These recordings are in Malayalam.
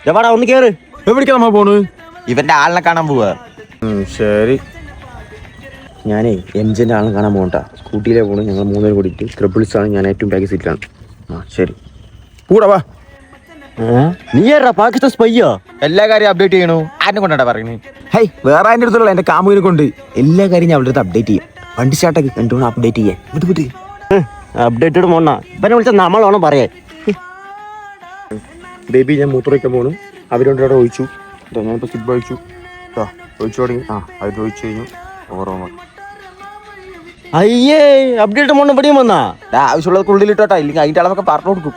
എവിടാ ഒന്ന് കേറ്. എവിടേക്കാ നമ്മ പോണ്? ഇവന്റെ ആളിനെ കാണാൻ പോവാ. ശരി. ഞാനേ എംജിന്റെ ആളിനെ കാണാൻ പോകണ്ട. സ്കൂട്ടിയിലേ പോണു. ഞങ്ങൾ മൂന്നുപേരും കൂടിയിട്ട് ട്രിപ്പിൾസാണ്. ഞാൻ ഏറ്റവും ബാക്ക് സീറ്റിലാണ്. ശരി കൂടെ വാ. നീ ആരാ പാകിസ്ഥാൻ സ്പൈയോ? എല്ലാ കാര്യം അപ്ഡേറ്റ് ചെയ്യണു. ആരെ കൊണ്ടാ പറയുന്നത്? ഹൈ, വേറെ അതിന്റെ അടുത്തുള്ള എന്റെ കാമുവിനെ കൊണ്ട് എല്ലാ കാര്യം ഞാൻ അവളുടെ അടുത്ത് അപ്ഡേറ്റ് ചെയ്യാം. വണ്ടി സ്റ്റാർട്ടാക്കി രണ്ടു അപ്ഡേറ്റ് ചെയ്യാൻ. വിട്ട് അപ്ഡേറ്റഡ് മോണ്ണ. ഇവനെ വിളിച്ച നമ്മളാണോ പറയേ? ബേബി, ഞാൻ മൂത്രമൊഴിക്കാൻ പോണു. അവരോട് അവിടെ ഒഴിച്ചു. ഞാനിപ്പോ സിബ് ഒഴിച്ചു. ഒഴിച്ചു തുടങ്ങി. അവര് ഒഴിച്ചു കഴിഞ്ഞു. ഓർമ്മ അയ്യേ, അപ്ഡേറ്റ് മോണ്ണ പടിയും വന്നാ. ആവശ്യമുള്ളത് ഉള്ളിലിട്ടോട്ടാ, ഇല്ലെങ്കിൽ അതിന്റെ അളവൊക്കെ പറഞ്ഞു കൊടുക്കും.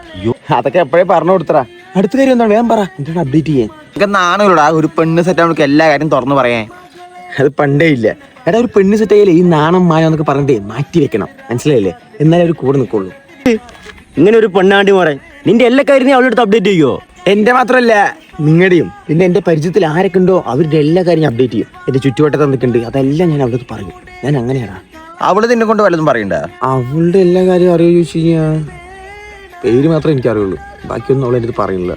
അതൊക്കെ എപ്പോഴേ പറഞ്ഞു കൊടുത്തറാ. അടുത്ത കാര്യം എന്താണ്? ഞാൻ പറ, എന്താണ് അപ്ഡേറ്റ് ചെയ്യാൻ? എനിക്ക് നാണല്ലോടാ ഒരു പെണ്ണ് സെറ്റ് അവൾക്ക് എല്ലാ കാര്യം തുറന്നു പറയാൻ. അത് പണ്ടേ ഇല്ല. എടാ, ഒരു പെണ്ണ് സെറ്റ് ആയാലേ ഈ നാണം മാനം എന്നൊക്കെ പറഞ്ഞിട്ടേ മാറ്റി വെക്കണം. മനസ്സിലായില്ലേ? എന്നാലേ അവർ കൂടെ നിൽക്കുള്ളൂ. ഇങ്ങനെ ഒരു പെണ്ണാണ്ടി മോറെ, നിന്റെ എല്ലാ കാര്യം നീ അവളുടെ അടുത്ത് അപ്ഡേറ്റ് ചെയ്യോ? എന്റെ മാത്രമല്ല, നിങ്ങളുടെയും. പിന്നെ എന്റെ പരിചയത്തിൽ ആരൊക്കെ ഉണ്ടോ അവരുടെ എല്ലാ കാര്യം അപ്ഡേറ്റ് ചെയ്യും. എന്റെ ചുറ്റുവട്ടത്ത് നിൽക്കുന്നുണ്ട്, അതെല്ലാം ഞാൻ അവളുടെ അടുത്ത് പറയും. ഞാൻ അങ്ങനെയാടാ. അവള് നിന്നെ കൊണ്ട് വല്ലതും പറയണ്ട? അവളുടെ എല്ലാ കാര്യവും അറിയോ ചോദിച്ചു കഴിഞ്ഞാൽ പേര് മാത്രമേ എനിക്കറിയുള്ളൂ. ബാക്കിയൊന്നും അവളെൻ്റെ അടുത്ത് പറയുന്നില്ല.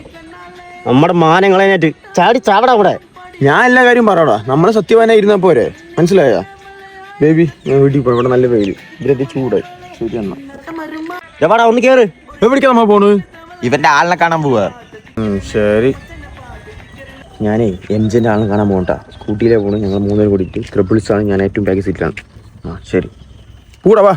നമ്മുടെ മാനങ്ങളായിട്ട് ചാടി ചാവടാ കൂടെ. ഞാൻ എല്ലാ കാര്യം പറയടാ. നമ്മളെ സത്യവാനായി ഇരുന്നാ പോരെ. മനസ്സിലായോ ബേബി? ഞാൻ വീട്ടിൽ പോയി. ഇവിടെ നല്ല വെയില്, ഇതിന്റെ ചൂടായി. ശരി എന്നാ. എവിടാ ഒന്ന് കേറ്. എവിടേക്കാ നമ്മ പോണ്? ഇവന്റെ ആളിനെ കാണാൻ പോവാ. ശരി. ഞാനേ എംജിന്റെ ആളിനെ കാണാൻ പോകണ്ട. സ്കൂട്ടിയിലേ പോണു. ഞങ്ങൾ മൂന്നുപേരും കൂടിയിട്ട് ട്രിപ്പിൾസാണ്. ഞാൻ ഏറ്റവും ബാക്ക് സീറ്റിലാണ്. ശരി കൂടെ വാ.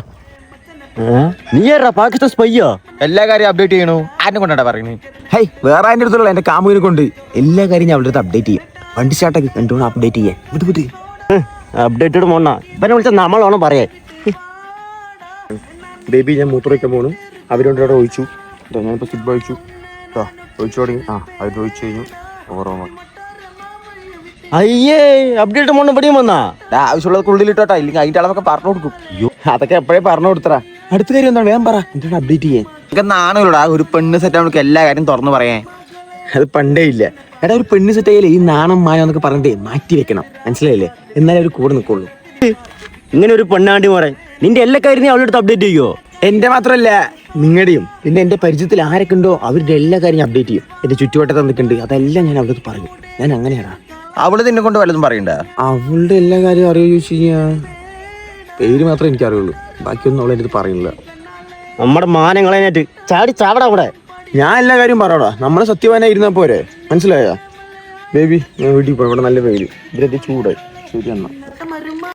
നീ ആരാ പാകിസ്ഥാൻ സ്പൈയോ? എല്ലാ കാര്യം അപ്ഡേറ്റ് ചെയ്യണു. ആരെ കൊണ്ടാ പറയുന്നത്? ഹൈ, വേറെ അതിന്റെ അടുത്തുള്ള എന്റെ കാമുവിനെ കൊണ്ട് എല്ലാ കാര്യം ഞാൻ അവളുടെ അടുത്ത് അപ്ഡേറ്റ് ചെയ്യാം. വണ്ടി സ്റ്റാർട്ടാക്കി രണ്ടു അപ്ഡേറ്റ് ചെയ്യാൻ. വിട്ട് അപ്ഡേറ്റഡ് മോണ്ണ. ഇവനെ വിളിച്ച നമ്മളാണോ പറയേ? ബേബി, ഞാൻ മൂത്രമൊഴിക്കാൻ പോണു. അവരോട് അവിടെ ഒഴിച്ചു. ഞാനിപ്പോ സിബ് ഒഴിച്ചു. ഒഴിച്ചു തുടങ്ങി. അവര് ഒഴിച്ചു കഴിഞ്ഞു. ഓർമ്മ അയ്യേ, അപ്ഡേറ്റ് മോണ്ണ പടിയും വന്നാ. ആവശ്യമുള്ളത് ഉള്ളിലിട്ടോട്ടാ, ഇല്ലെങ്കിൽ അതിന്റെ അളവൊക്കെ പറഞ്ഞു കൊടുക്കും. അതൊക്കെ എപ്പോഴേ പറഞ്ഞു കൊടുത്തറാ. അടുത്ത കാര്യം എന്താണ്? ഞാൻ പറ, എന്താണ് അപ്ഡേറ്റ് ചെയ്യാൻ? എനിക്ക് നാണല്ലോടാ ഒരു പെണ്ണ് സെറ്റ് അവൾക്ക് എല്ലാ കാര്യം തുറന്നു പറയാൻ. അത് പണ്ടേ ഇല്ല. എടാ, ഒരു പെണ്ണ് സെറ്റ് ആയാലേ ഈ നാണം മാനം എന്നൊക്കെ പറഞ്ഞിട്ടേ മാറ്റി വെക്കണം. മനസ്സിലായില്ലേ? എന്നാലേ അവർ കൂടെ നിൽക്കുള്ളൂ. ഇങ്ങനെ ഒരു പെണ്ണാണ്ടി മോറെ, നിന്റെ എല്ലാ കാര്യം നീ അവളുടെ അടുത്ത് അപ്ഡേറ്റ് ചെയ്യോ? എന്റെ മാത്രമല്ല, നിങ്ങളുടെയും. പിന്നെ എന്റെ പരിചയത്തിൽ ആരൊക്കെ ഉണ്ടോ അവരുടെ എല്ലാ കാര്യം അപ്ഡേറ്റ് ചെയ്യും. എന്റെ ചുറ്റുവട്ടത്ത് നിൽക്കുന്നുണ്ട്, അതെല്ലാം ഞാൻ അവളുടെ അടുത്ത് പറയും. ഞാൻ അങ്ങനെയാടാ. അവള് നിന്നെ കൊണ്ട് വല്ലതും പറയണ്ട? അവളുടെ എല്ലാ കാര്യം അറിയോ ചോദിച്ചു കഴിഞ്ഞാൽ പേര് മാത്രമേ എനിക്കറിയുള്ളൂ. ബാക്കിയൊന്നും അവളെൻ്റെ അടുത്ത് പറയുന്നില്ല. നമ്മുടെ മാനങ്ങളായിട്ട് ചാടി ചാവടാ കൂടെ. ഞാൻ എല്ലാ കാര്യം പറയടാ. നമ്മളെ സത്യവാനായി ഇരുന്നാ പോരെ. മനസ്സിലായോ ബേബി? ഞാൻ വീട്ടിൽ പോയി. ഇവിടെ നല്ല വെയില്, ഇതിന്റെ ചൂടായി. ശരി എന്നാ.